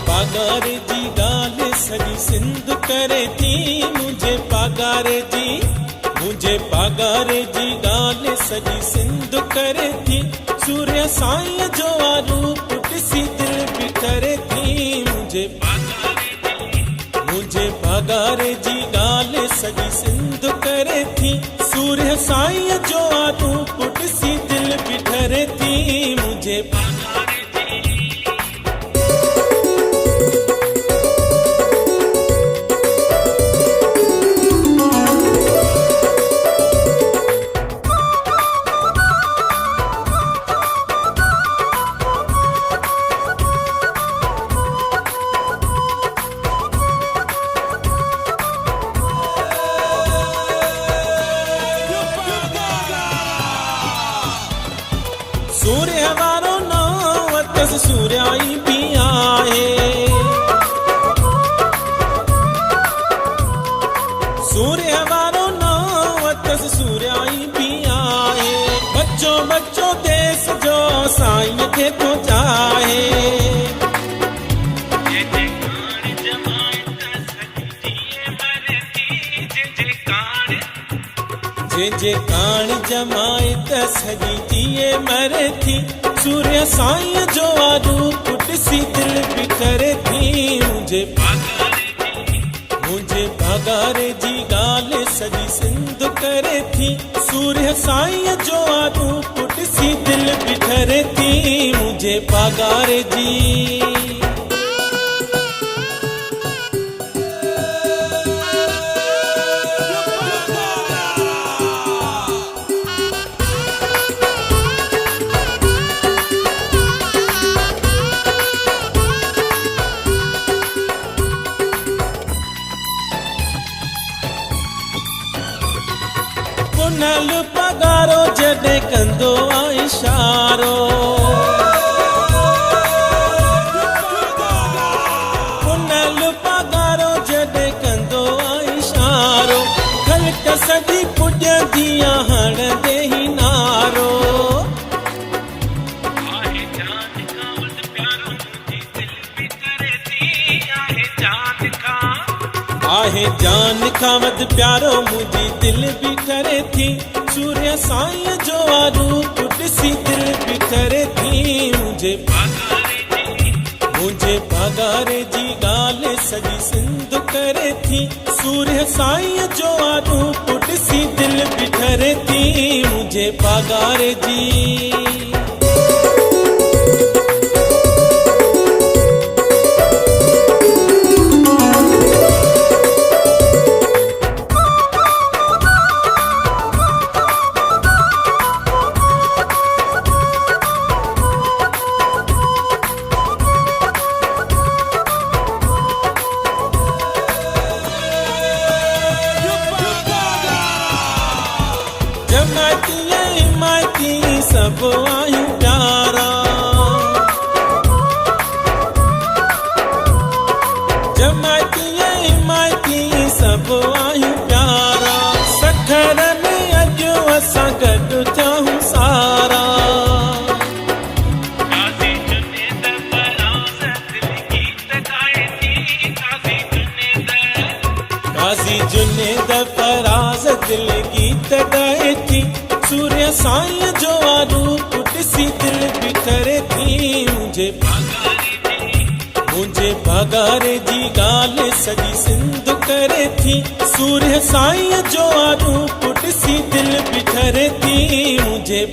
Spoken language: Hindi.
पागारे जी गाल सॼी सिंध करे थी मुझे पागारे जी गाल सॼी सिंध करे थी सूर्य साईं जो रूप ॾिसी दिल बिखरे थी मुझे पागारे जी गाल सॼी सिंध करे थी सूर्य साईं जो रूप ॾिसी दिल बिखरे थी मुझे सूर्य वारो नाम अथसि सूर्याई बि आहे सूर्य वारो नाम अथसि सूर्याई बि आहे बच्चो बच्चो देश जो साईं खे थो चाहे जे कान जमाए त सॼी जिए मरे थी सूर्य साईं जो रूप ॾिसी दिल बिखरे थी मुझे पागारे जी गाल सॼी सिंध करे थी सूर्य साईं जो रूप ॾिसी दिल बिखरे थी मुझे पागारे जी पुनल पगारो जॾहिं कंदो आहे इशारो पुनल पगारो जॾहिं कंदो आहे इशारो ख़ल्क़ सॼी पुॼंदी आहे हणंदे ई नारो आहे जान खां वध प्यारो मुंहिंजी दिल बिखरे थी सूर्य साईं जो रूप ॾिसी दिल बिखरे थी मुझे पागारे जी गाल सॼी सिंध करे थी सूर्य साईं जो रूप ॾिसी दिल बिखरे थी मुझे पागारे जी हिमायती सब आहियूं प्यारा हिमायती सब आहियूं प्यारा सखर में अॼु असां गॾु थियूं सारा काज़ी जुनेद फराज़ दिल गीत ॻाए थी सूर्य साईं जो रूप ॾिसी दिल बिखरे थी मुझे पागारे जी गाल सॼी सिंध करे थी सूर्य साईं जो रूप ॾिसी दिल बिखरे थी मुझे